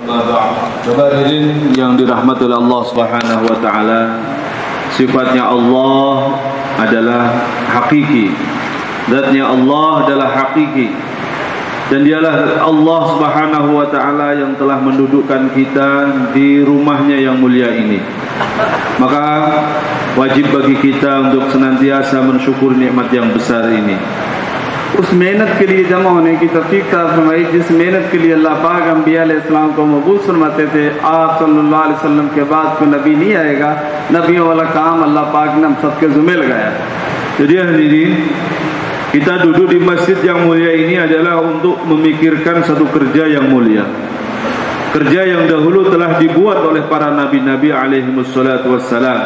Saudara hadirin yang dirahmati oleh Allah Subhanahu wa taala, sifatnya Allah adalah hakiki. Zatnya Allah adalah hakiki. Dan dialah Allah Subhanahu wa taala yang telah mendudukkan kita di rumahnya yang mulia ini. Maka wajib bagi kita untuk senantiasa mensyukuri nikmat yang besar ini. उस मेहनत के लिए जमा होने की तौफीक फरमाई जिस मेहनत के लिए अल्लाह पाक अंबिया अलैहिस्सलाम को मबूस फरमाते थे। आप सल्लल्लाहु अलैहि वसल्लम के बाद कोई नबी नहीं आएगा, नबियों वाला काम अल्लाह पाक ने हम सबके ज़िम्मे लगाया। Jadi hadirin, kita duduk di masjid yang mulia ini adalah untuk memikirkan satu kerja yang mulia, kerja yang dahulu telah dibuat oleh para nabi-nabi alaihimussalatu wassalam.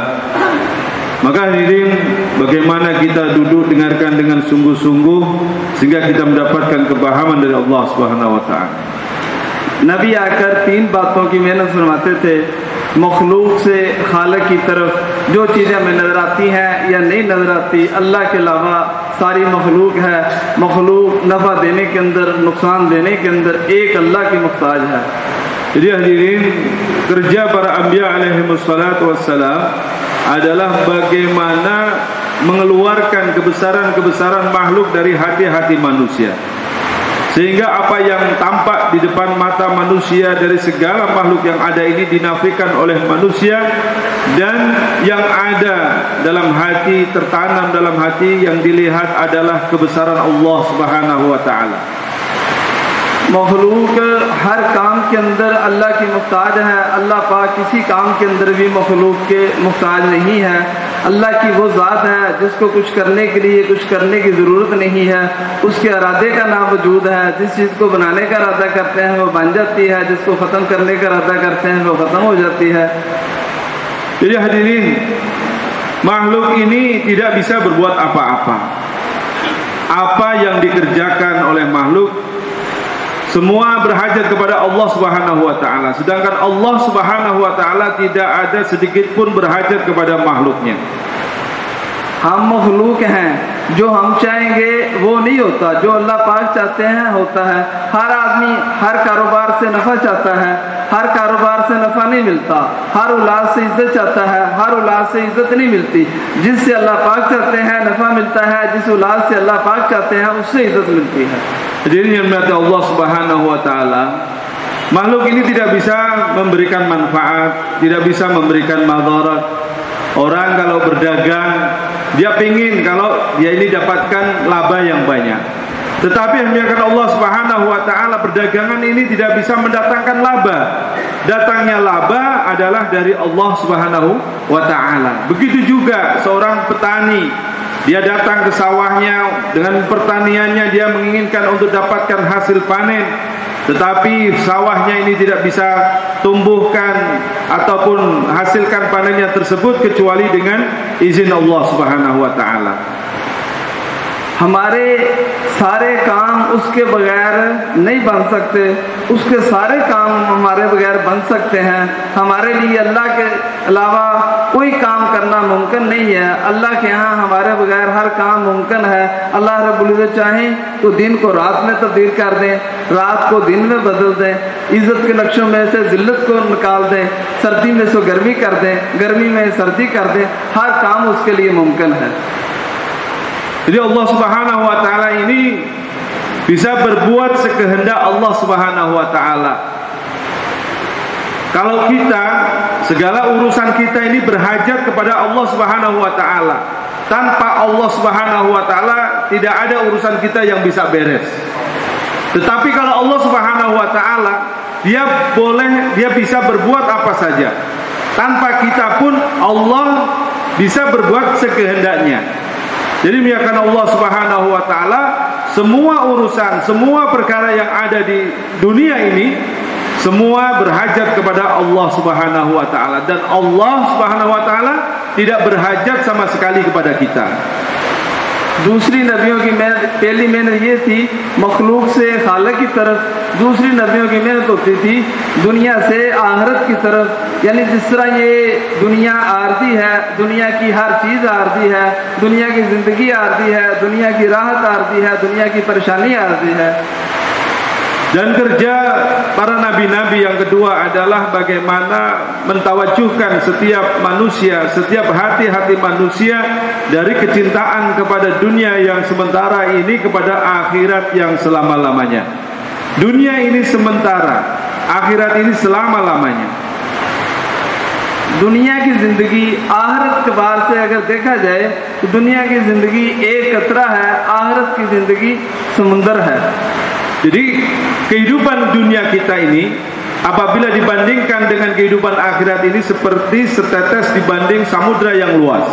Maka hadirin, bagaimana kita duduk dengarkan dengan sungguh-sungguh sehingga kita mendapatkan kepahaman dari Allah Subhanahu wa taala. नबी आकर तीन बातों की मेहनत फरमाते थे। मखलूक से खालिक की तरफ जो चीज़ें हमें नज़र आती हैं या नहीं नज़र आती, अल्लाह के अलावा सारी मखलूक है। मखलूक नफ़ा देने के अंदर, नुकसान देने के अंदर एक अल्लाह की मुख्ताज है। Jadi hadirin, kerja para anbiya alaihimussalatu wassalam adalah bagaimana mengeluarkan kebesaran-kebesaran makhluk dari hati-hati manusia, sehingga apa yang tampak di depan mata manusia dari segala makhluk yang ada ini dinafikan oleh manusia, dan yang ada dalam hati, tertanam dalam hati, yang dilihat adalah kebesaran Allah Subhanahu wa taala. मखलूक हर काम के अंदर अल्लाह की मुख्ताज है। अल्लाह पाक किसी काम के अंदर भी मखलूक के मुख्ताज नहीं है। अल्लाह की वो ज़ात है जिसको कुछ करने के लिए कुछ करने की ज़रूरत नहीं है। उसके इरादे का नाम वजूद है। जिस चीज़ को बनाने का इरादा करते हैं वो बन जाती है, जिसको ख़त्म करने का इरादा करते हैं वो ख़त्म हो जाती है। Jadi hadirin, makhluk ini tidak bisa berbuat apa-apa. Apa yang dikerjakan oleh makhluk semua berhajat kepada Allah Subhanahu wa taala, sedangkan Allah Subhanahu wa taala tidak ada sedikit pun berhajat kepada makhluknya. हम मखलूक हैं, जो हम चाहेंगे वो नहीं होता, जो अल्लाह पाक चाहते हैं होता है। हर आदमी हर कारोबार से नफ़ा चाहता है, हर कारोबार से नफ़ा नहीं मिलता। हर औलाद से इज्जत चाहता है, हर औलाद से इज्जत नहीं मिलती। जिससे अल्लाह पाक चाहते हैं नफ़ा मिलता है, जिस औलाद से अल्लाह पाक चाहते हैं उससे इज्जत मिलती है। Jadi yang berarti Allah Subhanahu wa taala, makhluk ini tidak bisa memberikan manfaat, tidak bisa memberikan madarat. Orang kalau berdagang, dia pingin kalau dia ini dapatkan laba yang banyak. Tetapi yang biarkan Allah Subhanahu wa taala, perdagangan ini tidak bisa mendatangkan laba. Datangnya laba adalah dari Allah Subhanahu wa taala. Begitu juga seorang petani, dia datang ke sawahnya, dengan pertaniannya dia menginginkan untuk dapatkan hasil panen, tetapi sawahnya ini tidak bisa tumbuhkan ataupun hasilkan panennya tersebut kecuali dengan izin Allah Subhanahu wa taala. हमारे सारे काम उसके बगैर नहीं बन सकते, उसके सारे काम हमारे बगैर बन सकते हैं। हमारे लिए अल्लाह के अलावा कोई काम करना मुमकिन नहीं है। अल्लाह के यहाँ हमारे बगैर हर काम मुमकिन है। अल्लाह रब्बुल इज़्ज़त चाहें तो दिन को रात में तब्दील कर दें, रात को दिन में बदल दें, इज़्ज़त के नक्शों में से ज़िल्लत को निकाल दें, सर्दी में से गर्मी कर दें, गर्मी में सर्दी कर दें। हर काम उसके लिए मुमकिन है। Jadi Allah Subhanahu wa taala ini bisa berbuat sekehendak Allah Subhanahu wa taala. Kalau kita, segala urusan kita ini berhajat kepada Allah Subhanahu wa taala. Tanpa Allah Subhanahu wa taala tidak ada urusan kita yang bisa beres. Tetapi kalau Allah Subhanahu wa taala, dia bisa berbuat apa saja. Tanpa kita pun Allah bisa berbuat sekehendaknya. Jadi biarkan Allah Subhanahu wa taala semua urusan, semua perkara yang ada di dunia ini semua berhajat kepada Allah Subhanahu wa taala, dan Allah Subhanahu wa taala tidak berhajat sama sekali kepada kita. दूसरी नबियों की पहली मेहनत ये थी मखलूक से खालिक की तरफ, दूसरी नबियों की मेहनत होती थी दुनिया से आखिरत की तरफ। यानी जिस तरह ये दुनिया आरती है, दुनिया की हर चीज़ आरती है, दुनिया की ज़िंदगी आरती है, दुनिया की राहत आरती है, दुनिया की परेशानी आरती है। Dan kerja para nabi-nabi yang kedua adalah bagaimana mentawajuhkan setiap manusia, setiap hati-hati manusia dari kecintaan kepada dunia yang sementara ini kepada akhirat yang selama-lamanya. Dunia ini sementara, akhirat ini selama-lamanya. दुनिया की जिंदगी आखिरत के बार से अगर देखा जाए तो दुनिया की जिंदगी एक कतरा है, आखिरत की जिंदगी समुंदर है. Jadi kehidupan dunia kita ini apabila dibandingkan dengan kehidupan akhirat ini seperti setetes dibanding samudra yang luas.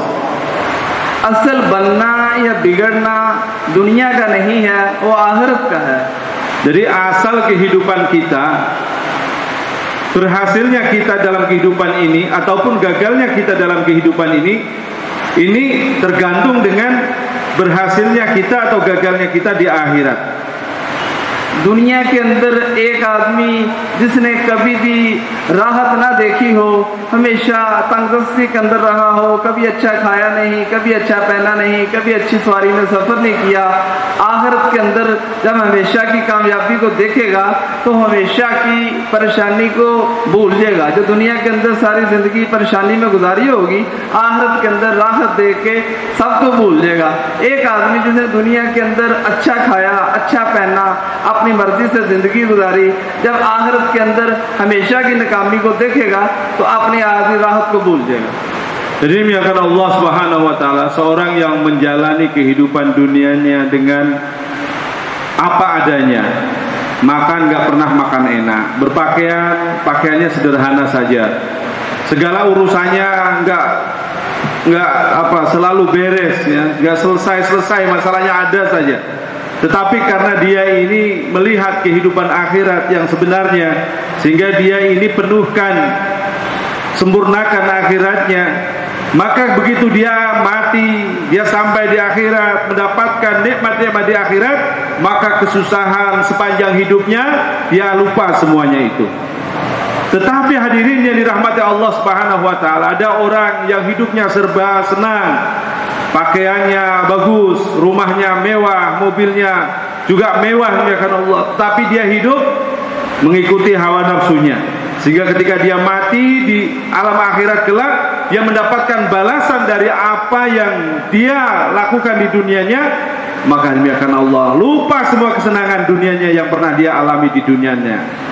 असल बनना या बिगड़ना दुनिया का नहीं है, वो आखिरत का है. Jadi asal kehidupan kita, berhasilnya kita dalam kehidupan ini ataupun gagalnya kita dalam kehidupan ini tergantung dengan berhasilnya kita atau gagalnya kita di akhirat. दुनिया के अंदर एक आदमी जिसने कभी भी राहत ना देखी हो, हमेशा तंगदस्ती के अंदर रहा हो, कभी अच्छा खाया नहीं, कभी अच्छा पहना नहीं, कभी अच्छी सवारी में सफर नहीं किया, आखिरत के अंदर जब हमेशा की कामयाबी को देखेगा तो हमेशा की परेशानी को भूल जाएगा. जो दुनिया के अंदर सारी जिंदगी परेशानी में गुजारी होगी, आखिरत के अंदर राहत देख के सबको भूल जाएगा. एक आदमी जिसने दुनिया के अंदर अच्छा खाया, अच्छा पहना, अपनी मर्जी से जिंदगी गुजारी, जब आखिरत के अंदर हमेशा की नाकामी को देखेगा तो अपनी आधी राहत को भूल जाएगा. Jadi demikian Allah Subhanahu wa taala, seorang yang menjalani kehidupan dunianya dengan apa adanya, makan nggak pernah makan enak, berpakaian pakaiannya sederhana saja, segala urusannya nggak selalu beres ya, nggak selesai masalahnya ada saja. Tetapi karena dia ini melihat kehidupan akhirat yang sebenarnya, sehingga dia ini penuhkan, sempurnakan akhiratnya, maka begitu dia mati, dia sampai di akhirat mendapatkan nikmat-nikmat di akhirat, maka kesusahan sepanjang hidupnya dia lupa semuanya itu. Tetapi hadirin yang dirahmati Allah Subhanahu wa taala, ada orang yang hidupnya serba senang, pakaiannya bagus, rumahnya mewah, mobilnya juga mewah ya kan Allah, tapi dia hidup mengikuti hawa nafsunya, sehingga ketika dia mati di alam akhirat kelak, dia mendapatkan balasan dari apa yang dia lakukan di dunianya, maka demikian Allah lupa semua kesenangan dunianya yang pernah dia alami di dunianya.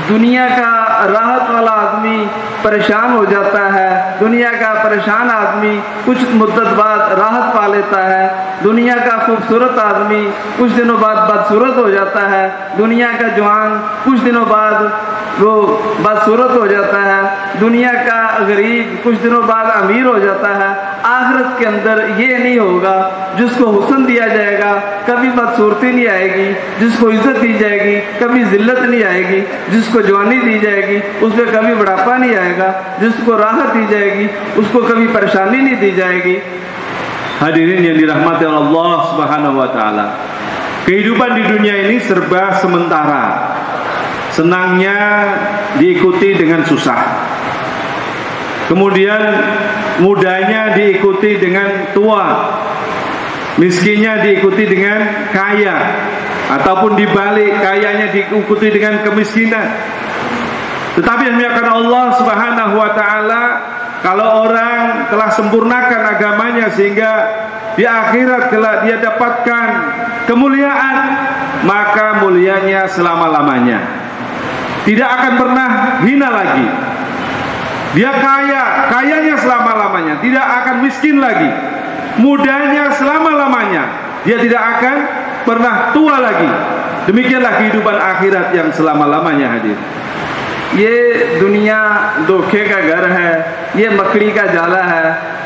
दुनिया का राहत वाला आदमी परेशान हो जाता है, दुनिया का परेशान आदमी कुछ मुद्दत बाद राहत पा लेता है, दुनिया का खूबसूरत आदमी कुछ दिनों बाद बदसूरत हो जाता है, दुनिया का जवान कुछ दिनों बाद वो बदसूरत हो जाता है, दुनिया का गरीब कुछ दिनों बाद अमीर हो जाता है. आखिरत के अंदर ये नहीं होगा, जिसको हुस्न दिया जाएगा कभी बदसूरती नहीं आएगी, जिसको इज्जत दी जाएगी कभी जिल्लत नहीं आएगी, जिसको जवानी दी जाएगी उसमें कभी बुढ़ापा नहीं आएगा, जिसको राहत दी जाएगी उसको कभी परेशानी नहीं दी जाएगी. Hadirin yang dirahmati Allah Subhanahu wa taala, kehidupan di dunia ini serba sementara. Senangnya diikuti dengan susah, kemudian mudanya diikuti dengan tua, miskinnya diikuti dengan kaya, ataupun dibalik, kayanya diikuti dengan kemiskinan. Tetapi demikian Allah Subhanahu wa taala, kalau orang telah sempurnakan agamanya sehingga di akhirat kelak dia dapatkan kemuliaan, maka mulianya selama-lamanya, tidak akan pernah hina lagi. Dia kayanya selama-lamanya, tidak akan miskin lagi. Mudanya selama-lamanya, dia tidak akan pernah tua lagi. Demikianlah kehidupan akhirat yang selama-lamanya, hadir. ये दुनिया धोखे का घर है, ये मकड़ी का जाला है,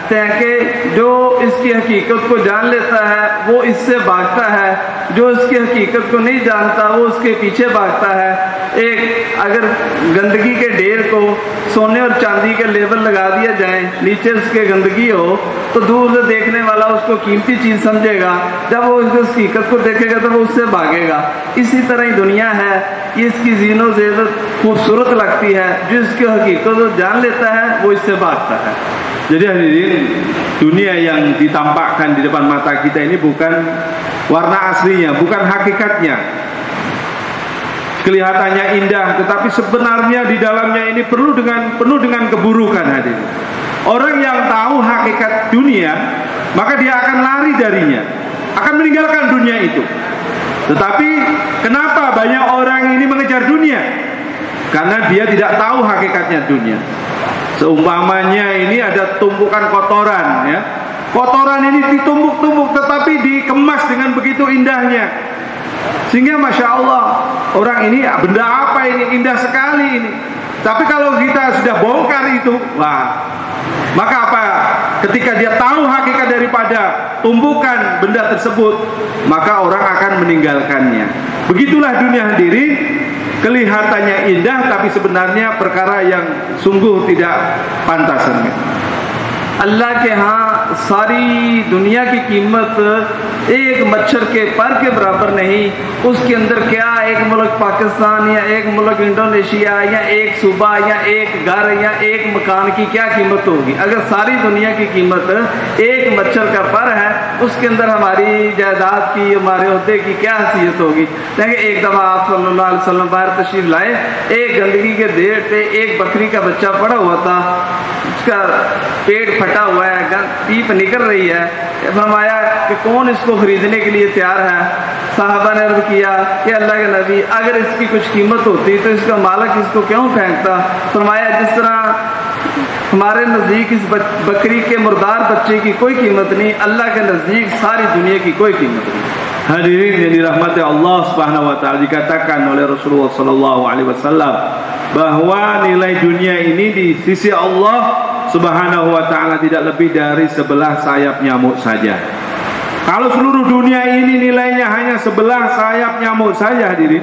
ताकि जो इसकी हकीकत को जान लेता है वो इससे भागता है, जो इसकी हकीकत को नहीं जानता वो उसके पीछे भागता है. एक अगर गंदगी के ढेर को सोने और चांदी के लेबल लगा दिया जाए, नीचे उसके गंदगी हो, तो दूर से देखने वाला उसको कीमती चीज़ समझेगा, जब वो इस हकीकत को देखेगा तो वो उससे भागेगा. इसी तरह ही दुनिया है, ये इसकी जीनो ज़ेवत खूबसूरत लगती है, जो इसकी हकीकत को जान लेता है वो इससे भागता है. Jadi hadirin, dunia yang ditampakkan di depan mata kita ini bukan warna aslinya, bukan hakikatnya. kelihatannya indah, tetapi sebenarnya di dalamnya ini penuh dengan keburukan hadirin. Orang yang tahu hakikat dunia, maka dia akan lari darinya, akan meninggalkan dunia itu. Tetapi kenapa banyak orang ini mengejar dunia? Karena dia tidak tahu hakikatnya dunia. Seumpamanya ini ada tumpukan kotoran, ya. Kotoran ini ditumpuk-tumpuk tetapi dikemas dengan begitu indahnya, sehingga Masya Allah, orang ini benda apa ini, indah sekali ini. Tapi kalau kita sudah bongkar itu, wah, maka apa? Ketika dia tahu hakikat daripada tumpukan benda tersebut, maka orang akan meninggalkannya. Begitulah dunia hadirin, kelihatannya indah tapi sebenarnya perkara yang sungguh tidak pantas. अल्लाह के यहाँ सारी दुनिया की कीमत एक मच्छर के पर के बराबर नहीं। उसके अंदर क्या एक मुल्क पाकिस्तान या एक मुल्क इंडोनेशिया या एक सूबा या एक घर या एक मकान की क्या कीमत होगी? अगर सारी दुनिया की कीमत एक मच्छर का पर है, उसके अंदर हमारी जायदाद की, हमारे ओहदे की क्या हैसियत होगी? देखिए, एक दफ़ा आप सल्लल्लाहु अलैहि वसल्लम बाहर तशरीफ लाए, एक गंदगी के ढेर पे एक बकरी का बच्चा पड़ा हुआ था, उसका पेट फटा हुआ है, पीप निकल रही है। फरमाया कि कौन इसको खरीदने के लिए तैयार है? साहबा ने अर्ज किया कि अल्लाह के नबी, अगर इसकी कुछ कीमत होती तो इसका मालिक इसको क्यों फेंकता? फरमाया जिस तरह हमारे नज़दीक इस बकरी के मुर्दार बच्चे की कोई कीमत नहीं, अल्लाह के नज़दीक सारी दुनिया की कोई कीमत नहीं। Hadirin yang dirahmati Allah Subhanahu wa taala, dikatakan oleh Rasulullah sallallahu alaihi wasallam bahwa nilai dunia ini di sisi Allah Subhanahu wa taala tidak lebih dari sebelah sayap nyamuk saja. Kalau seluruh dunia ini nilainya hanya sebelah sayap nyamuk saja hadirin,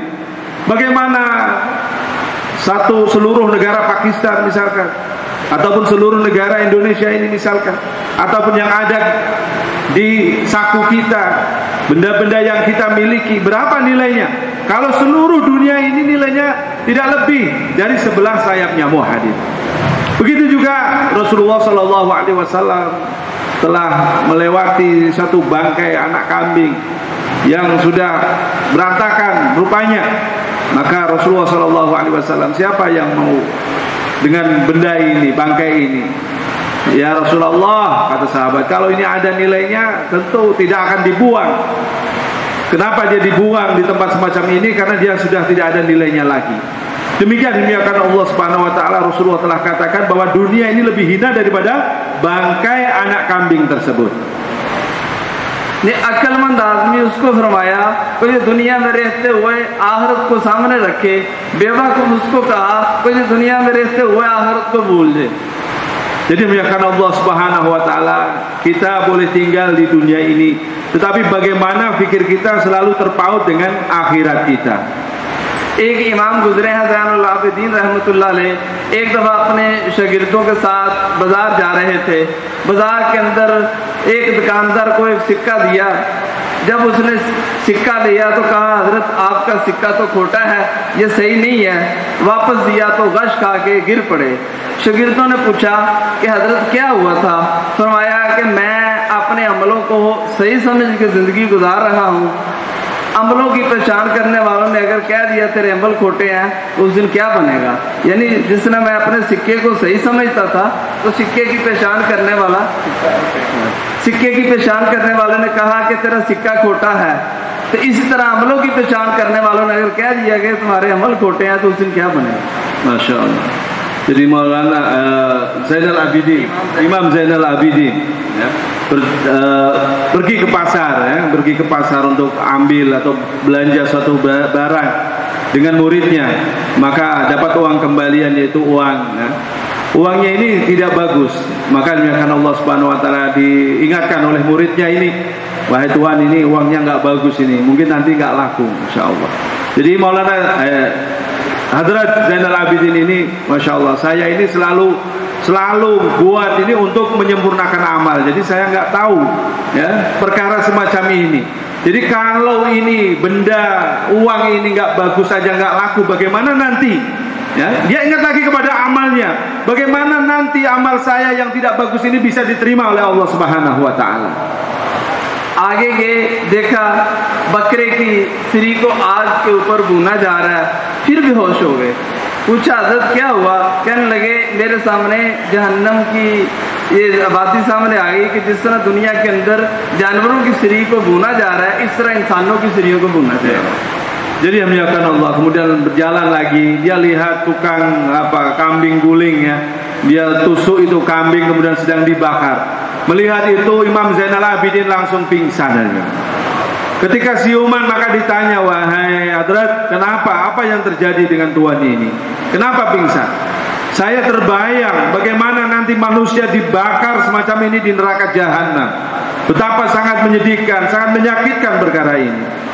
bagaimana seluruh negara Pakistan misalkan, ataupun seluruh negara Indonesia ini misalkan, ataupun yang ada di saku kita, benda-benda yang kita miliki, berapa nilainya? Kalau seluruh dunia ini nilainya tidak lebih dari sebelah sayap nyamuk hadir. Begitu juga Rasulullah Sallallahu Alaihi Wasallam telah melewati satu bangkai anak kambing yang sudah berantakan rupanya. Maka Rasulullah Sallallahu Alaihi Wasallam, siapa yang mau dengan benda ini, bangkai ini? Ya Rasulullah, kata sahabat, kalau ini ada nilainya tentu tidak akan dibuang. Kenapa dia dibuang di tempat semacam ini? Karena dia sudah tidak ada nilainya lagi. Demikian dimuliakan Allah Subhanahu wa taala, Rasulullah telah katakan bahwa dunia ini lebih hina daripada bangkai anak kambing tersebut. ने अक्लमंद आदमी उसको फरमाया कोई दुनिया में रहते हुए आखिरत को सामने रखे, बेवकूफ उसको कहा कोई दुनिया में रहते हुए आखिरत को भूल जाए। Jadi menyatakan Allah Subhanahu wa taala, kita boleh tinggal di dunia ini, tetapi bagaimana fikir kita selalu terpaut dengan akhirat kita. एक इमाम गुजरे हैं ज़ैनुल आबिदीन रहमतुल्लाह अलैह, एक दफ़ा अपने शागिर्दों के साथ बाजार जा रहे थे। बाजार के अंदर एक दुकानदार को एक सिक्का दिया। जब उसने सिक्का लिया तो कहा, हजरत आपका सिक्का तो खोटा है, ये सही नहीं है। वापस दिया तो गश खा के गिर पड़े। शागिर्दों ने पूछा कि हजरत क्या हुआ था? फरमाया कि मैं अपने अमलों को सही समझ के ज़िंदगी गुजार रहा हूँ। अमलों की पहचान करने वालों ने अगर कह दिया तेरे अमल खोटे हैं, उस दिन क्या बनेगा? यानी जिसने मैं अपने सिक्के को सही समझता था, तो सिक्के की पहचान करने वाले ने कहा कि तेरा सिक्का खोटा है। तो इसी तरह अमलों की पहचान करने वालों ने अगर कह दिया कि तुम्हारे अमल खोटे हैं, तो उस दिन क्या बनेगा? माशाअल्लाह। Jadi Maulana Zainal Abidin, Imam Zainal Abidin, ya, pergi ke pasar, pergi ke pasar untuk ambil atau belanja suatu barang dengan muridnya, maka dapat uang kembalian, yaitu uang. Ya. Uangnya ini tidak bagus, maka diingatkan Allah Subhanahu Wa Taala, diingatkan oleh muridnya ini, wahai Tuhan, ini uangnya nggak bagus ini, mungkin nanti nggak laku, insya Allah. Jadi Maulana Hadrat Zainal Abidin ini, Masya Allah, saya ini selalu buat ini untuk menyempurnakan amal. Jadi saya nggak tahu ya perkara semacam ini. Jadi kalau ini benda uang ini nggak bagus saja, nggak laku, bagaimana nanti? Ya, dia ingat lagi kepada amalnya. Bagaimana nanti amal saya yang tidak bagus ini bisa diterima oleh Allah Subhanahu Wa Taala? आगे गए, देखा बकरे की सिरी को आग के ऊपर भूना जा रहा है, फिर बेहोश हो गए। पूछा हज़रत क्या हुआ? कहने लगे मेरे सामने जहन्नम की ये आबादी सामने आ गई कि जिस तरह दुनिया के अंदर जानवरों की सिरी को भूना जा रहा है, इस तरह इंसानों की सिरियों को भूना जाएगा। Jadi dimuliakan Allah, kemudian berjalan lagi, dia lihat tukang kambing guling ya, dia tusuk itu kambing kemudian sedang dibakar. Melihat itu Imam Zainal Abidin langsung pingsan aja. Ketika siuman maka ditanya, wahai Hadrat, kenapa? Apa yang terjadi dengan tuan ini? Kenapa pingsan? Saya terbayang bagaimana nanti manusia dibakar semacam ini di neraka jahanam. Betapa sangat menyedihkan, sangat menyakitkan perkara ini.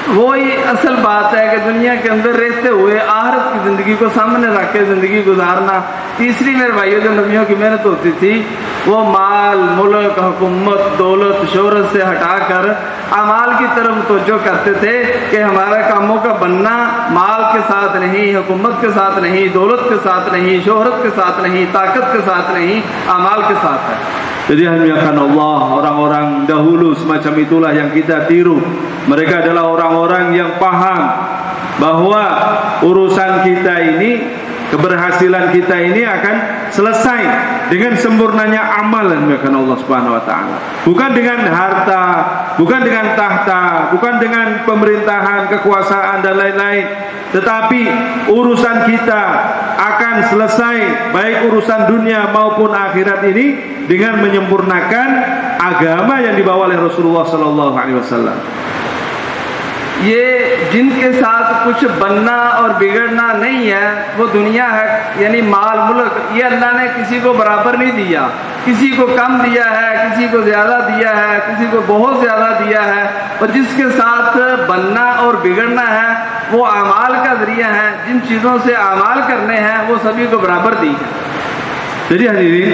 वही असल बात है कि दुनिया के अंदर रहते हुए आखिरत की ज़िंदगी को सामने रख के ज़िंदगी गुजारना। तीसरी मेरे भाइयों जो नबियों की मेहनत होती थी वो माल, मुल्क, हुकूमत, दौलत, शोहरत से हटाकर अमाल की तरफ तवज्जो करते थे कि हमारा कामों का बनना माल के साथ नहीं, हुकूमत के साथ नहीं, दौलत के साथ नहीं, शोहरत के साथ नहीं, ताकत के साथ नहीं, अमाल के साथ है। Jadi dimuliakan Allah, orang-orang dahulu semacam itulah yang kita tiru. Mereka adalah orang-orang yang paham bahwa urusan kita ini, keberhasilan kita ini akan selesai dengan sempurnanya amalan dimuliakan Allah Subhanahu wa taala. Bukan dengan harta, bukan dengan tahta, bukan dengan pemerintahan, kekuasaan dan lain-lain. Tetapi urusan kita akan selesai baik urusan dunia maupun akhirat ini dengan menyempurnakan agama yang dibawa oleh Rasulullah sallallahu alaihi wasallam. ये जिनके साथ कुछ बनना और बिगड़ना नहीं है वो दुनिया है, यानी माल मुल्क, ये अल्लाह ने किसी को बराबर नहीं दिया, किसी को कम दिया है, किसी को ज़्यादा दिया है, किसी को बहुत ज़्यादा दिया है। और जिसके साथ बनना और बिगड़ना है वो अमाल का ज़रिया है, जिन चीज़ों से अमाल करने हैं वो सभी को बराबर दी है। Jadi hadirin,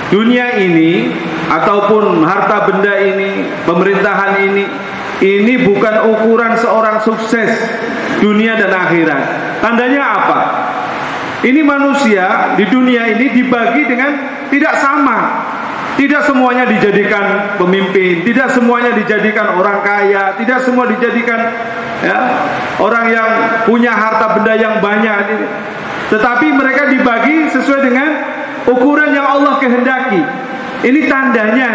dunia ini ataupun harta benda ini, pemerintahan ini bukan ukuran seorang sukses dunia dan akhirat. Tandanya apa? Ini manusia di dunia ini dibagi dengan tidak sama. Tidak semuanya dijadikan pemimpin, tidak semuanya dijadikan orang kaya, tidak semua dijadikan orang yang punya harta benda yang banyak. Tetapi mereka dibagi sesuai dengan ukuran yang Allah kehendaki. Ini tandanya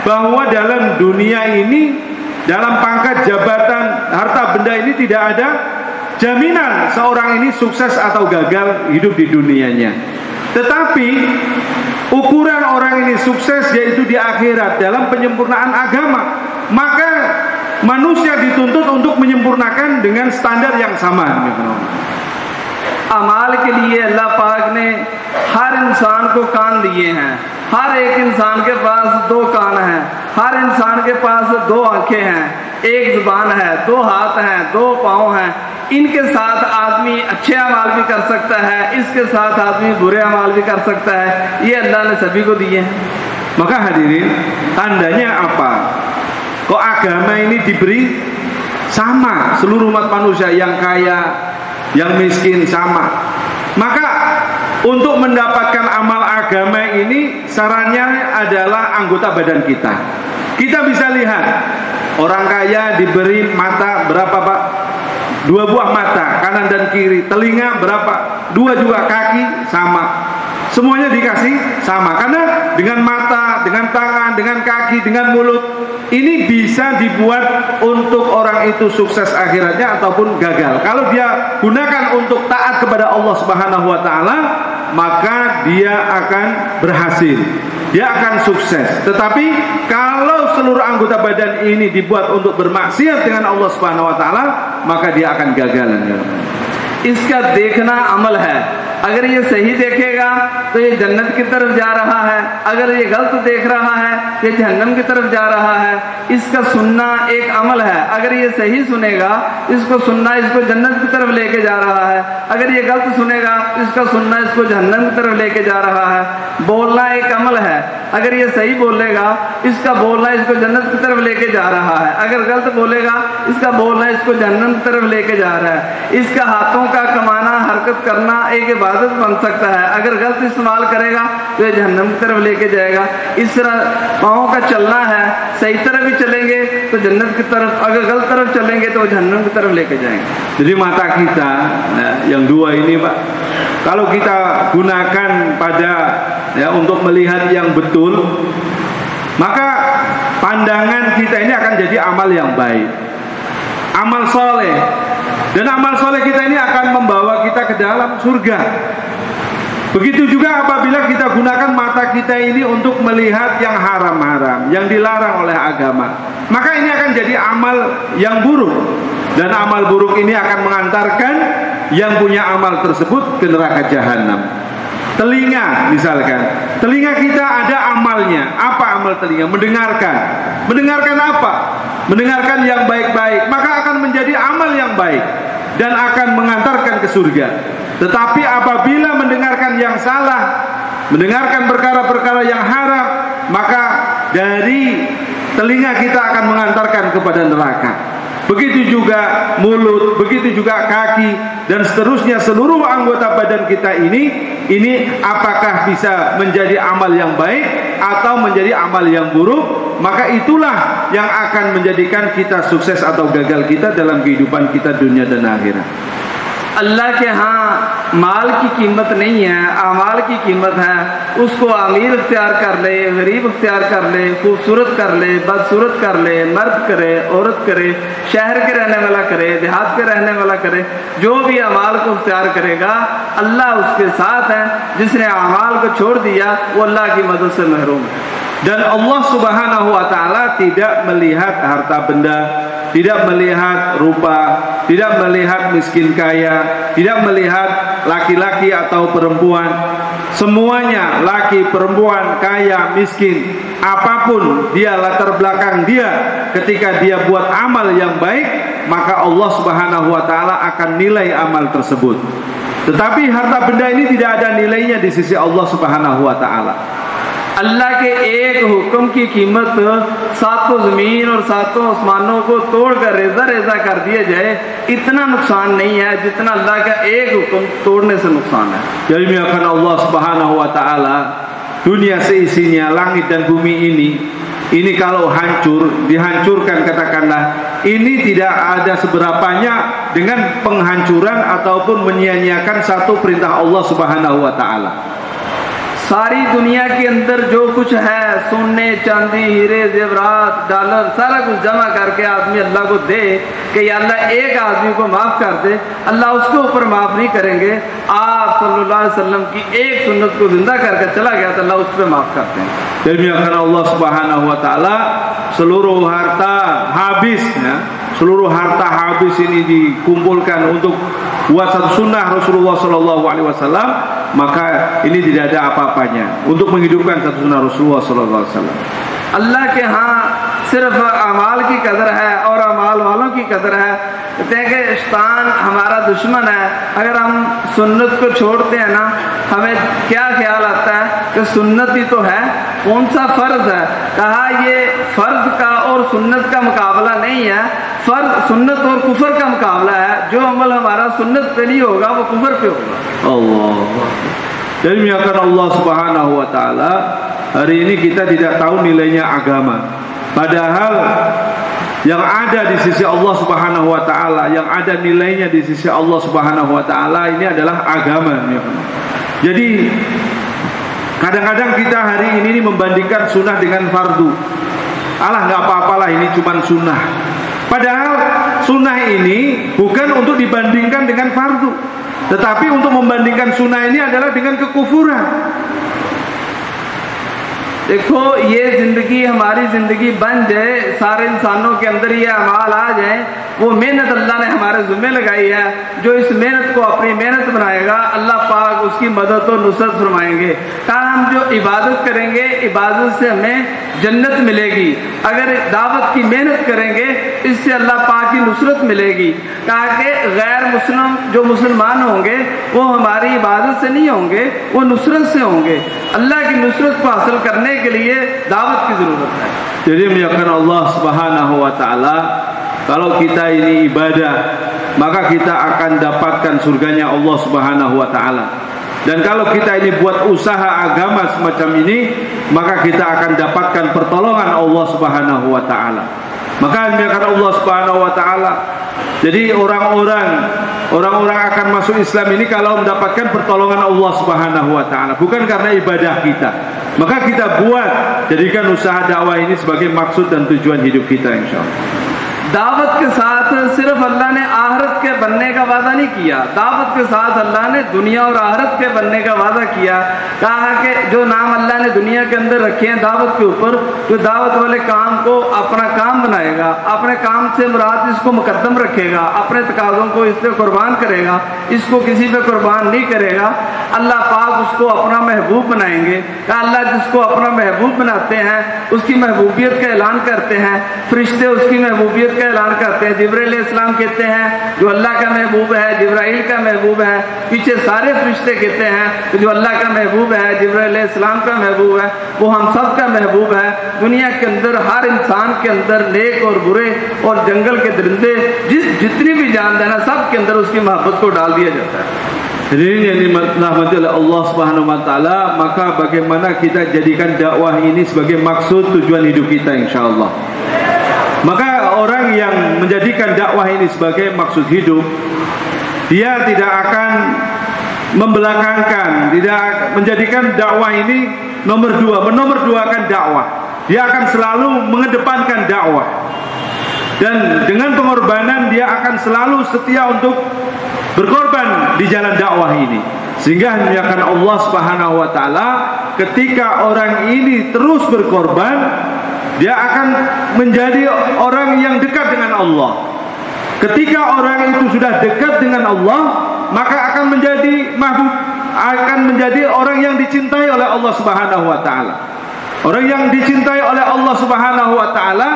bahwa dalam dunia ini, dalam pangkat jabatan harta benda ini tidak ada jaminan seorang ini sukses atau gagal hidup di dunianya. Tetapi ukuran orang ini sukses yaitu di akhirat dalam penyempurnaan agama. Maka manusia dituntut untuk menyempurnakan dengan standar yang sama. अमाल के लिए अल्लाह पाक ने हर इंसान को कान दिए हैं। हर एक इंसान के पास दो कान हैं, हर इंसान के पास दो आंखें हैं, एक जुबान है, दो हाथ हैं, दो पाँव हैं। इनके साथ आदमी अच्छे अमाल भी कर सकता है, इसके साथ आदमी बुरे अमाल भी कर सकता है। ये अल्लाह ने सभी को दिए हैं। Maka hadirin, tandanya apa? Kok agama ini diberi sama seluruh umat manusia, yang kaya, yang miskin sama. Maka untuk mendapatkan amal agama ini sarannya adalah anggota badan kita. Kita bisa lihat orang kaya diberi mata berapa Pak? 2 buah mata, kanan dan kiri. Telinga berapa? 2 juga. Kaki sama. Semuanya dikasih sama. Karena dengan mata, dengan tangan, dengan kaki, dengan mulut, ini bisa dibuat untuk orang itu sukses akhiratnya ataupun gagal. Kalau dia gunakan untuk taat kepada Allah Subhanahu wa taala, maka dia akan berhasil. Dia akan sukses. Tetapi kalau seluruh anggota badan ini dibuat untuk bermaksiat dengan Allah Subhanahu wa taala, maka dia akan gagal. इसका देखना अमल है। अगर ये सही देखेगा तो ये जन्नत की तरफ जा रहा है, अगर ये गलत देख रहा है ये जहन्नम की तरफ जा रहा है। इसका सुनना एक अमल है। अगर ये सही सुनेगा, इसको सुनना इसको जन्नत की तरफ लेके जा रहा है, अगर ये गलत सुनेगा इसका सुनना इसको जहन्नम की तरफ लेके जा रहा है। बोलना एक अमल है। अगर ये सही बोलेगा, इसका बोलना इसको जन्नत की तरफ लेके जा रहा है, अगर गलत बोलेगा इसका बोलना इसको जहन्नम की तरफ लेके जा रहा है। इसका हाथों का कमाना, हरकत करना एक इबादत बन सकता है। अगर गलत इस्तेमाल करेगा तो ये जहन्नम की तरफ लेके जाएगा। इस तरह पाँव का चलना है, सही तरफ भी चलेंगे तो जन्नत की तरफ, अगर गलत तरफ चलेंगे तो जहन्नम की तरफ लेके जाएंगे। Jadi mata kita, yang dua ini Pak, kalau kita gunakan pada untuk melihat yang betul, maka pandangan kita ini akan jadi amal yang baik, amal soleh, dan amal soleh kita ini akan membawa kita ke dalam surga. Begitu juga apabila kita gunakan mata kita ini untuk melihat yang haram-haram, yang dilarang oleh agama, maka ini akan jadi amal yang buruk, dan amal buruk ini akan mengantarkan yang punya amal tersebut ke neraka jahanam. Telinga misalkan, telinga kita ada amalnya. Apa amal telinga? Mendengarkan. Mendengarkan apa? Mendengarkan yang baik-baik, maka akan menjadi amal yang baik dan akan mengantarkan ke surga. Tetapi apabila mendengarkan yang salah, mendengarkan perkara-perkara yang haram, maka dari telinga kita akan mengantarkan kepada neraka. Begitu juga mulut, begitu juga kaki, dan seterusnya seluruh anggota badan kita ini apakah bisa menjadi amal yang baik atau menjadi amal yang buruk, maka itulah yang akan menjadikan kita sukses atau gagal kita dalam kehidupan kita dunia dan akhirat. अल्लाह के यहाँ माल की कीमत नहीं है, आमाल की कीमत है। उसको अमीर इख्तियार कर ले, गरीब इख्तियार कर ले, खूबसूरत कर ले, बदसूरत कर ले, मर्द करे, औरत करे, शहर के रहने वाला करे, देहात के रहने वाला करे, जो भी अमाल को इख्तियार करेगा अल्लाह उसके साथ है। जिसने अमाल को छोड़ दिया वो अल्लाह की मदद से महरूम है। Dan Allah Subhanahu wa Ta'ala tidak melihat harta benda, tidak melihat rupa, tidak melihat miskin kaya, tidak melihat laki-laki atau perempuan. Semuanya, laki, perempuan, kaya, miskin, apapun dia latar belakang dia, ketika dia buat amal yang baik, maka Allah Subhanahu wa Ta'ala akan nilai amal tersebut. Tetapi harta benda ini tidak ada nilainya di sisi Allah Subhanahu wa Ta'ala. अल्लाह के एक हुक्म की कीमत सातों ज़मीन और सातों आसमानों को तोड़कर रेजा रेजा कर दिया जाए, इतना नुकसान नहीं है जितना अल्लाह का एक हुक्म तोड़ने से नुकसान है। Jadi akan Allah Subhanahu wa Ta'ala, dunia seisinya, langit dan bumi ini kalau hancur, dihancurkan katakanlah, ini tidak ada seberapanya dengan penghancuran ataupun menyia-nyiakan satu perintah Allah Subhanahu wa Ta'ala. सारी दुनिया के अंदर जो कुछ है, सोने चांदी हीरे जेवरात डॉलर, सारा कुछ जमा करके आदमी अल्लाह को दे कि या अल्लाह एक आदमी को माफ़ कर दे, अल्लाह उसके ऊपर माफ़ नहीं करेंगे। आप सल्लल्लाहु अलैहि वसल्लम की एक सुन्नत को जिंदा करके चला गया तो अल्लाह उस पर माफ़ करते हैं। Demikian Allah Subhanahu wa Ta'ala, seluruh harta habis ya, seluruh harta habis ini dikumpulkan untuk buat satu sunnah Rasulullah Sallallahu Alaihi Wasallam, maka ini tidak ada apa-apanya untuk menghidupkan satu sunnah Rasulullah Sallallahu Alaihi Wasallam. अल्लाह के यहाँ सिर्फ अमाल की कदर है और अमाल वालों की कदर है। कहते हैं कि शैतान हमारा दुश्मन है। अगर हम सुन्नत को छोड़ते हैं ना, हमें क्या ख्याल आता है कि सुन्नत ही तो है, कौन सा फ़र्ज है। कहा ये फ़र्ज का और सुन्नत का मुकाबला नहीं है, फ़र्ज सुन्नत और कुफर का मुकाबला है। जो अमल हमारा सुन्नत पे नहीं होगा वो कुफर पे होगा। Allah. Jadi Allah Subhanahu wa Ta'ala, hari ini kita tidak tahu nilainya agama. Padahal yang ada di sisi Allah Subhanahu wa Ta'ala, yang ada nilainya di sisi Allah Subhanahu wa Ta'ala, ini adalah agama. Jadi kadang-kadang kita hari ini membandingkan sunnah dengan fardu. Alah, nggak apa-apalah, ini cuma sunnah. Padahal sunnah ini bukan untuk dibandingkan dengan fardu, tetapi untuk membandingkan sunnah ini adalah dengan kekufuran. देखो ये ज़िंदगी हमारी ज़िंदगी बन जाए, सारे इंसानों के अंदर ये अमाल आ जाए, वो मेहनत अल्लाह ने हमारे ज़िम्मे लगाई है। जो इस मेहनत को अपनी मेहनत बनाएगा अल्लाह पाक उसकी मदद और नुसरत फरमाएंगे। कहा हम जो इबादत करेंगे, इबादत से हमें जन्नत मिलेगी। अगर दावत की मेहनत करेंगे इससे अल्लाह पाक की नुसरत मिलेगी। कहा कि गैर मुस्लिम जो मुसलमान होंगे वो हमारी इबादत से नहीं होंगे, वो नुसरत से होंगे। अल्लाह की नुसरत को हासिल करने के लिए दावत की ज़रूरत है। Jadi menyatakan Allah Subhanahu wa Ta'ala, kalau kita ini ibadah, maka kita akan dapatkan surganya Allah Subhanahu wa Ta'ala. Dan kalau kita ini buat usaha agama semacam ini, maka kita akan dapatkan pertolongan Allah Subhanahu wa taala. Maka dimuliakan Allah Subhanahu wa taala. Jadi orang-orang akan masuk Islam ini kalau mendapatkan pertolongan Allah Subhanahu wa taala, bukan karena ibadah kita. Maka kita jadikan usaha dakwah ini sebagai maksud dan tujuan hidup kita, insyaallah. दावत के साथ सिर्फ अल्लाह ने आखिरत के बनने का वादा नहीं किया, दावत के साथ अल्लाह ने दुनिया और आखिरत के बनने का वादा किया। कहा कि जो नाम अल्लाह ने दुनिया के अंदर रखे हैं दावत के ऊपर, जो दावत वाले काम को अपना काम बनाएगा, अपने काम से मुराद इसको मुकद्दम रखेगा, अपने तकाज़ों को इस पे कुर्बान करेगा, इसको किसी पे कुर्बान नहीं करेगा, अल्लाह पाक उसको अपना महबूब बनाएंगे। अल्लाह जिसको अपना महबूब बनाते हैं उसकी महबूबियत का ऐलान करते हैं, फरिश्ते उसकी महबूबियत का ऐलान करते हैं। जिब्राइल अलैहिस्सलाम कहते हैं जो अल्लाह का महबूब है, जिब्राइल का महबूब है। पीछे सारे फरिश्ते कहते हैं कि जो अल्लाह का महबूब है, जिब्राइल अलैहिस्सलाम का महबूब है, वो हम सब का महबूब है। दुनिया के अंदर हर इंसान के अंदर नेक और बुरे और जंगल के दरिंदे जितनी भी जान है ना, सब के अंदर उसकी मोहब्बत को डाल दिया जाता है। Hadirin yang dirahmati oleh Allah Subhanahu wa taala, maka bagaimana kita jadikan dakwah ini sebagai maksud tujuan hidup kita, insyaallah. Maka orang yang menjadikan dakwah ini sebagai maksud hidup, dia tidak akan membelakangkan, tidak menjadikan dakwah ini menomorduakan dakwah. Dia akan selalu mengedepankan dakwah. Dan dengan pengorbanan dia akan selalu setia untuk berkorban di jalan dakwah ini. Sehingga dimuliakan Allah Subhanahu wa taala, ketika orang ini terus berkorban, dia akan menjadi orang yang dekat dengan Allah. Ketika orang itu sudah dekat dengan Allah, maka akan menjadi mahbub, akan menjadi orang yang dicintai oleh Allah Subhanahu wa taala. Orang yang dicintai oleh Allah Subhanahu wa taala,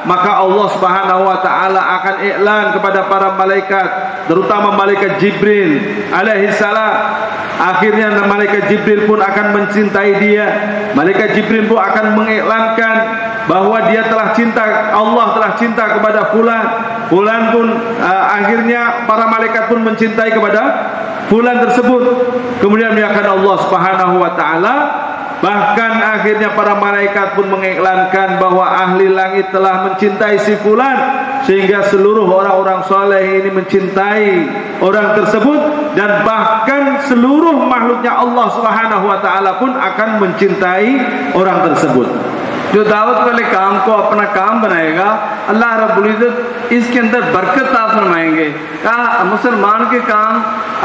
maka Allah Subhanahu wa taala akan iklan kepada para malaikat, terutama malaikat Jibril alaihi salam. Akhirnya malaikat Jibril pun akan mencintai dia. Malaikat Jibril pun akan mengiklankan bahwa dia telah cinta, Allah telah cinta kepada fulan. Fulan pun akhirnya para malaikat pun mencintai kepada fulan tersebut. Kemudian dimuliakan Allah Subhanahu wa taala. Bahkan akhirnya para malaikat pun mengiklankan bahwa ahli langit telah mencintai si fulan, sehingga seluruh orang-orang soleh ini mencintai orang tersebut, dan bahkan seluruh makhluknya Allah Subhanahu wa taala pun akan mencintai orang tersebut. जो दावत वाले काम को अपना काम बनाएगा, अल्लाह रब्बुल इज़्ज़त इसके अंदर बरकत अता फरमाएंगे। कहा मुसलमान के काम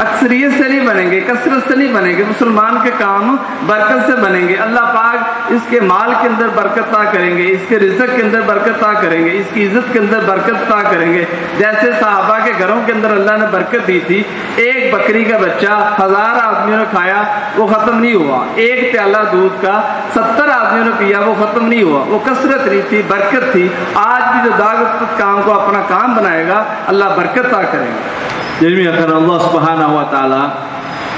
अक्सरियत से नहीं बनेंगे, कसरत से नहीं बनेंगे, मुसलमान के काम बरकत से बनेंगे। अल्लाह पाक इसके माल के अंदर बरकत अता करेंगे, इसके रिज़्क़ के अंदर बरकत अता करेंगे, इसकी इज़्ज़त के अंदर बरकत अता करेंगे। जैसे सहाबा के घरों के अंदर अल्लाह ने बरकत दी थी, एक बकरी का बच्चा 1000 आदमियों ने खाया, वो ख़त्म नहीं हुआ। एक प्याला दूध का 70 आदमियों ने पिया, वो ख़त्म नहीं हुआ। वो कसरत नहीं थी, बरकत थी। आज भी जो दावत काम को अपना काम बनाएगा, अल्लाह बरकत अता करेगा। Jadi karena Allah Subhanahu wa taala,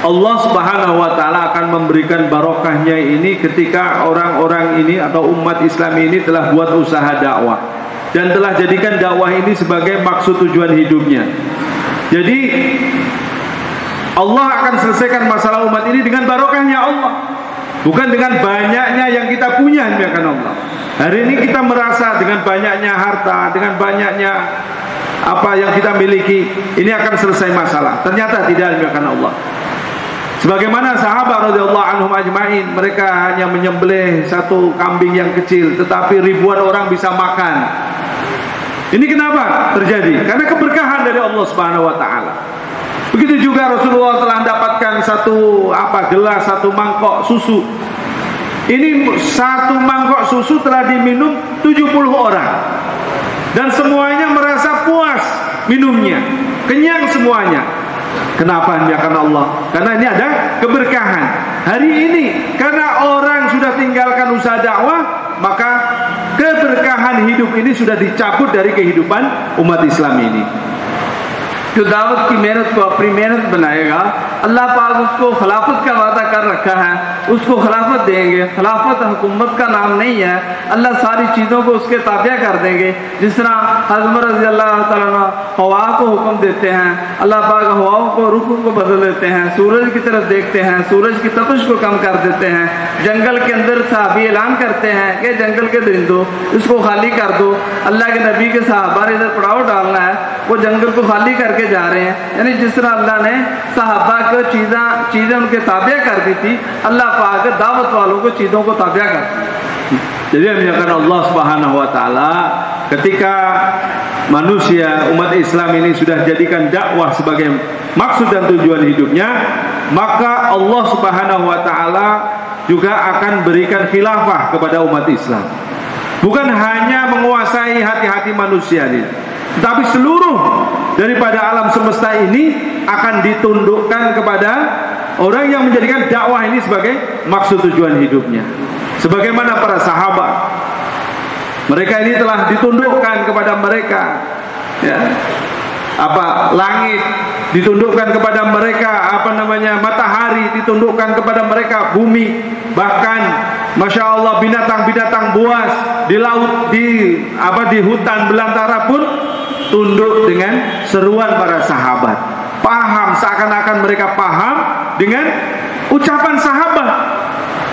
Allah Subhanahu wa taala akan memberikan barokahnya ini ketika orang-orang ini atau umat Islam ini telah buat usaha dakwah dan telah jadikan dakwah ini sebagai maksud tujuan hidupnya. Jadi Allah akan selesaikan masalah umat ini dengan barokahnya Allah, bukan dengan banyaknya yang kita punya, ya kan Allah. Hari ini kita merasa dengan banyaknya harta, dengan banyaknya apa yang kita miliki, ini akan selesai masalah. Ternyata tidak, ya kan Allah. Sebagaimana sahabat radhiyallahu anhum ajmain, mereka hanya menyembelih satu kambing yang kecil, tetapi ribuan orang bisa makan. Ini kenapa terjadi? Karena keberkahan dari Allah Subhanahu wa taala. Begitu juga Rasulullah telah mendapatkan satu gelas, satu mangkok susu. Ini satu mangkok susu telah diminum 70 orang. Dan semuanya merasa puas minumnya, kenyang semuanya. Kenapa? Ya karena Allah. Karena ini ada keberkahan. Hari ini karena orang sudah tinggalkan usaha dakwah, maka keberkahan hidup ini sudah dicabut dari kehidupan umat Islam ini. जो दावत की मेहनत को अपनी मेहनत बनाएगा, अल्लाह पाक उसको खिलाफत का वादा कर रखा है, उसको खिलाफत देंगे। खिलाफत हुकूमत का नाम नहीं है, अल्लाह सारी चीज़ों को उसके ताबिया कर देंगे। जिस तरह हज़रत रज़ी अल्लाह तआला अन्हु हवा को हुक्म देते हैं, अल्लाह पाक हवाओं को रुख को बदल देते हैं, सूरज की तरफ देखते हैं, सूरज की तपिश को कम कर देते हैं। जंगल के अंदर सहाबी ऐलान करते हैं कि जंगल के दरिंदों इसको खाली कर दो। अल्लाह के नबी के सहाबा ने इधर पड़ाव डालना है, वो जंगल को खाली करके जा रहे हैं। यानी जिस तरह अल्लाह ने सहाबा को चीज़ें उनके ताबिया कर दी थी, अल्लाह पाक दावत वालों को चीज़ों को ताबिया कर दी। Jadi yang Allah Subhanahu wa taala ketika manusia umat Islam ini sudah jadikan dakwah sebagai maksud dan tujuan hidupnya, maka Allah Subhanahu wa taala juga akan berikan khilafah kepada umat Islam. Bukan hanya menguasai hati-hati manusia ini, tapi seluruh daripada alam semesta ini akan ditundukkan kepada orang yang menjadikan dakwah ini sebagai maksud tujuan hidupnya. Sebagaimana para sahabat, mereka ini telah ditundukkan kepada mereka, ya, langit ditundukkan kepada mereka, matahari ditundukkan kepada mereka, bumi, bahkan masya Allah binatang-binatang buas di laut, di hutan belantara pun tunduk dengan seruan para sahabat. Paham, seakan-akan mereka paham dengan ucapan sahabat,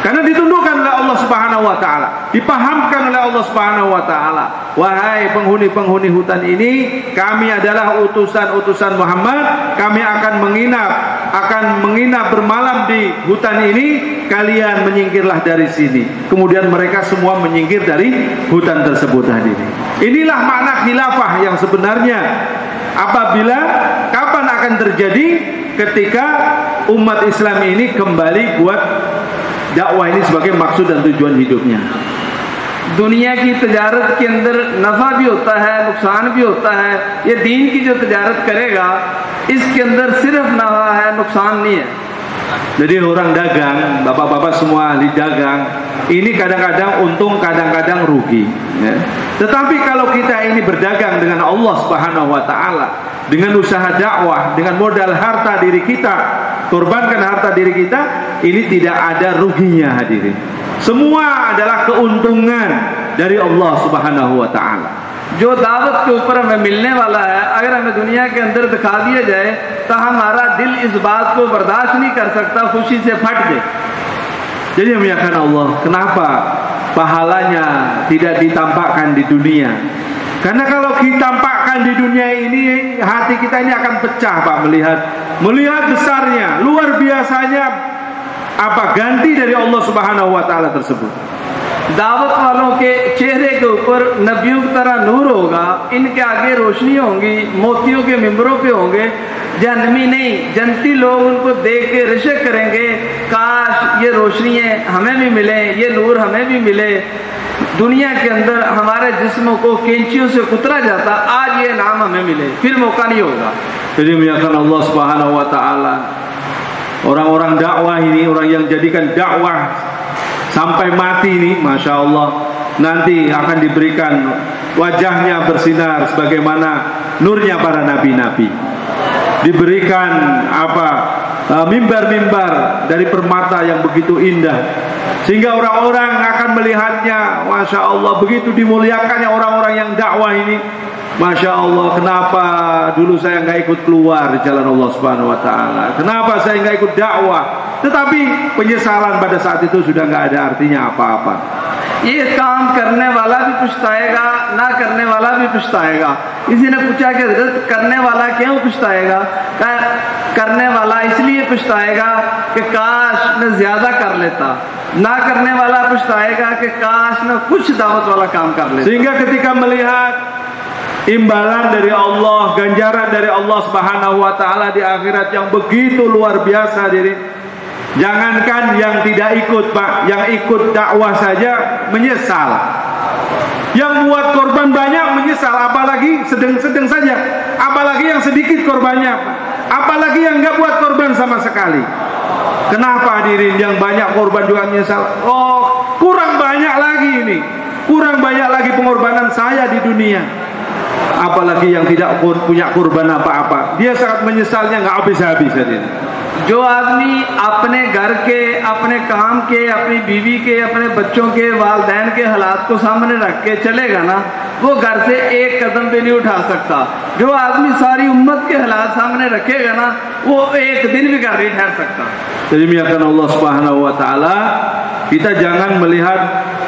karena ditundukkan oleh Allah Subhanahu wa taala, dipahamkan oleh Allah Subhanahu wa taala. Wahai penghuni-penghuni hutan ini, kami adalah utusan-utusan Muhammad, kami akan menginap bermalam di hutan ini, kalian menyingkirlah dari sini. Kemudian mereka semua menyingkir dari hutan tersebut hadirin. Inilah makna khilafah yang sebenarnya. Apabila kapan akan terjadi? Ketika umat Islam ini kembali buat दावा ini sebagai maksud dan tujuan hidupnya. दुनिया की तजारत के अंदर नफ़ा भी होता है, नुकसान भी होता है। ये दीन की जो तजारत करेगा, इसके अंदर सिर्फ नफ़ा है, नुकसान नहीं है। Jadi orang dagang, bapak-bapak semua ahli dagang, ini kadang-kadang untung, kadang-kadang rugi, ya. Tetapi kalau kita ini berdagang dengan Allah Subhanahu wa taala, dengan usaha dakwah, dengan modal harta diri kita, korbankan harta diri kita, ini tidak ada ruginya hadirin. Semua adalah keuntungan dari Allah Subhanahu wa taala. जो दावत के ऊपर हमें मिलने वाला है, अगर हमें दुनिया के अंदर दिखा दिया जाए तो हमारा दिल इस बात को बर्दाश्त नहीं कर सकता, खुशी से फट जाए। Jadi memuliakan Allah, kenapa pahalanya tidak ditampakkan di dunia? Karena kalau ditampakkan di dunia ini, hati kita ini akan pecah, Pak, melihat besarnya, luar biasanya ganti dari Allah Subhanahu wa taala tersebut. दावत वालों के चेहरे के ऊपर नबियों की तरह नूर होगा, इनके आगे रोशनी होंगी, मोतियों के मिंबरों पे होंगे, जहन्नमी नहीं जन्नती लोग उनको देख के रिशक करेंगे, काश ये रोशनियाँ हमें भी मिले, ये नूर हमें भी मिले। दुनिया के अंदर हमारे जिस्मों को कैंचियों से कुतरा जाता, आज ये नाम हमें मिले, फिर मौका नहीं होगा। Jadi memuliakan Allah Subhanahu wa taala, orang-orang dakwah ini, orang yang jadikan dakwah sampai mati ini, masya Allah, nanti akan diberikan wajahnya bersinar sebagaimana nurnya para nabi-nabi. Diberikan mimbar-mimbar dari permata yang begitu indah, sehingga orang-orang akan melihatnya. Masya Allah, begitu dimuliakannya orang-orang yang dakwah ini. Masya Allah, kenapa dulu saya nggak ikut keluar jalan Allah Subhanahu wa taala? Kenapa saya nggak ikut dakwah? Tetapi penyesalan pada saat itu sudah nggak ada artinya apa-apa. ये काम करने वाला भी पछताएगा, ना करने वाला भी पछताएगा। किसी ने पूछा कि करने वाला क्यों पछताएगा? करने वाला इसलिए पछताएगा कि काश मैं ज्यादा कर लेता, ना करने वाला पछताएगा कि काश मैं कुछ दावत वाला काम कर लेता। Sehingga ketika melihat imbalan dari Allah, ganjaran dari Allah Subhanahu wa taala di akhirat yang begitu luar biasa, diri. Jangankan yang tidak ikut, Pak, yang ikut dakwah saja menyesal. Yang buat korban banyak menyesal, apalagi sedang-sedang saja, apalagi yang sedikit korbannya, apalagi yang nggak buat korban sama sekali. Kenapa hadirin? Yang banyak korban juga menyesal. Oh, kurang banyak lagi ini, kurang banyak lagi pengorbanan saya di dunia. apalagi yang tidak punya kurban apa-apa. Dia sangat menyesalnya nggak habis-habis ini. जो आदमी अपने घर के, अपने काम के, अपनी बीवी के, अपने बच्चों के, वालदैन के हालात को सामने रख के चलेगा ना, वो घर से एक कदम भी नहीं उठा सकता। जो आदमी सारी उम्मत के हालात सामने रखेगा ना, वो एक दिन भी घर नहीं ठहर सकता। Jadi demikian Allah Subhanahu wa taala, kita jangan melihat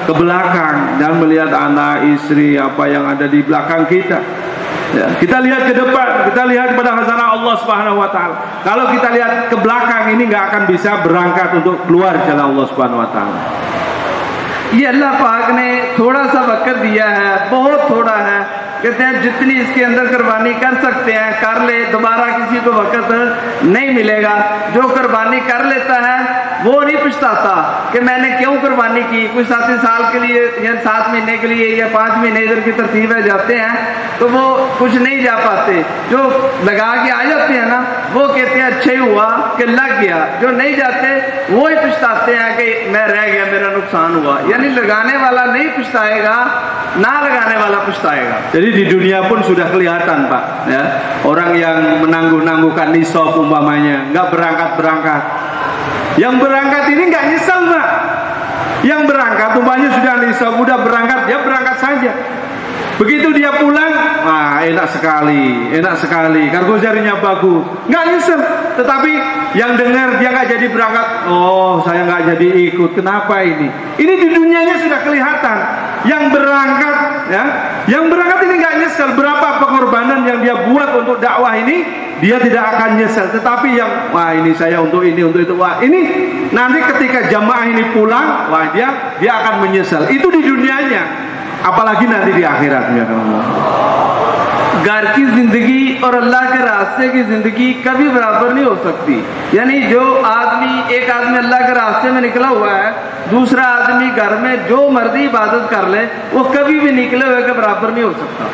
ke belakang, jangan melihat anak, istri, apa yang ada di belakang kita. Ya, kita lihat ke depan, kita lihat kepada khazanah Allah Subhanahu wa taala. Kalau kita lihat ke belakang, ini nggak akan bisa berangkat untuk keluar jalan Allah Subhanahu wa taala. ये अल्लाह पाक ने थोड़ा सा वक्त दिया है, बहुत थोड़ा है। कहते हैं जितनी इसके अंदर कुर्बानी कर सकते हैं कर ले, दोबारा किसी को वक्त नहीं मिलेगा। जो कुर्बानी कर लेता है वो नहीं पछताता कि मैंने क्यों कुर्बानी की। कोई 7 साल के लिए या 7 महीने के लिए या 5 महीने इधर की तरतीब है जाते हैं तो वो कुछ नहीं जा पाते। जो लगा के आ जाते हैं ना, वो कहते हैं अच्छा ही हुआ कि लग गया। जो नहीं जाते वो ही पछताते हैं कि मैं रह गया, मेरा नुकसान हुआ। यानी लगाने वाला नहीं पछताएगा, ना लगाने वाला पछताएगा। Jadi di dunia pun sudah kelihatan Pak, ya, orang yang menangguh-nangguhkan nisab umpamanya nggak berangkat. Yang berangkat ini nggak nyesel Pak. Yang berangkat umpamanya sudah nisab, udah berangkat, dia berangkat saja. Begitu dia pulang, wah enak sekali, kargo jarinya bagus, nggak nyesel. Tetapi yang dengar dia nggak jadi berangkat, oh saya nggak jadi ikut, kenapa ini? Ini di dunianya sudah kelihatan. Yang berangkat, ya, yang berangkat ini nggak nyesel. Berapa pengorbanan yang dia buat untuk dakwah ini, dia tidak akan nyesel. Tetapi yang, wah ini saya untuk ini, untuk itu, wah ini nanti ketika jamaah ini pulang, wah dia akan menyesal. Itu di dunianya. apalagi nanti di akhirat ya Allah. घर की जिंदगी और अल्लाह के रास्ते की जिंदगी कभी बराबर नहीं हो सकती। यानी जो आदमी, एक आदमी अल्लाह के रास्ते में निकला हुआ है, दूसरा आदमी घर में जो मर्जी इबादत कर ले, वो कभी भी निकले हुए के बराबर नहीं हो सकता।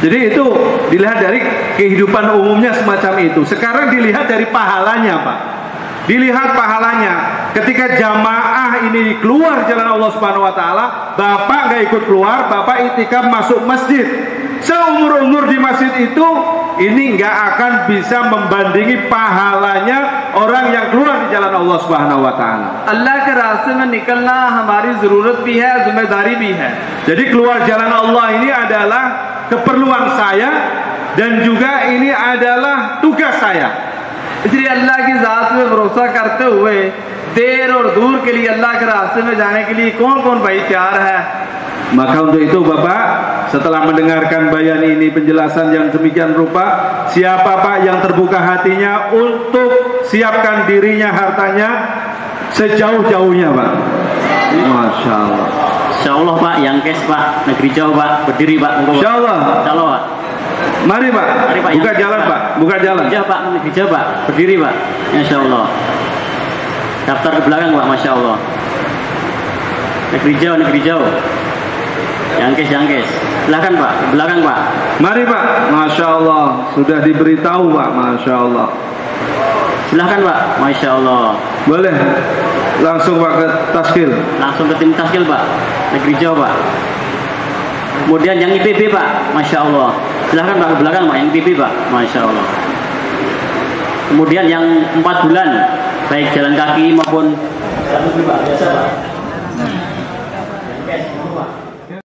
Jadi itu dilihat dari kehidupan umumnya semacam itu. Sekarang dilihat dari pahalanya, Pak. Dilihat pahalanya. Ketika jamaah ini keluar jalan Allah Subhanahu wa taala, Bapak gak ikut keluar, Bapak itikaf masuk masjid. Seumur-umur di masjid itu, ini nggak akan bisa membandingi pahalanya orang yang keluar di jalan Allah Subhanahu wa taala. Allah ke raste mein nikalna hamari zarurat bhi hai, zimmedari bhi hai. Jadi keluar jalan Allah ini adalah keperluan saya dan juga ini adalah tugas saya. इसलिए अल्लाह की ज़ात में भरोसा करते हुए देर और दूर के लिए अल्लाह के रास्ते में जाने के लिए कौन-कौन भाई तैयार है? Maka untuk itu Bapak, setelah mendengarkan bayan ini, penjelasan yang demikian rupa, siapa Pak yang terbuka hatinya untuk siapkan dirinya, hartanya sejauh-jauhnya Pak? Masya Allah. Insya Allah Pak, yang kes Pak, negeri jauh Pak, berdiri Pak. Insya Allah. Insya Allah Pak. Mari Pak, buka jalan Pak, buka jalan. Jauh Pak, negeri jauh Pak, berdiri Pak. Insya Allah. Daftar ke belakang Pak, Masya Allah. Negeri jauh. Yang kes. Belakang Pak, belakang Pak. Mari Pak, Masya Allah. Sudah diberitahu Pak, Masya Allah. Silahkan Pak, Masya Allah. Boleh. Langsung Pak ke Taskil. Langsung ke tim Taskil Pak, negeri jauh Pak. Kemudian yang IPB Pak, Masya Allah. Silahkan Pak, ke belakang Pak, yang IPB Pak, Masya Allah. Kemudian yang 4 bulan, baik jalan kaki maupun jalan Pak, biasa Pak.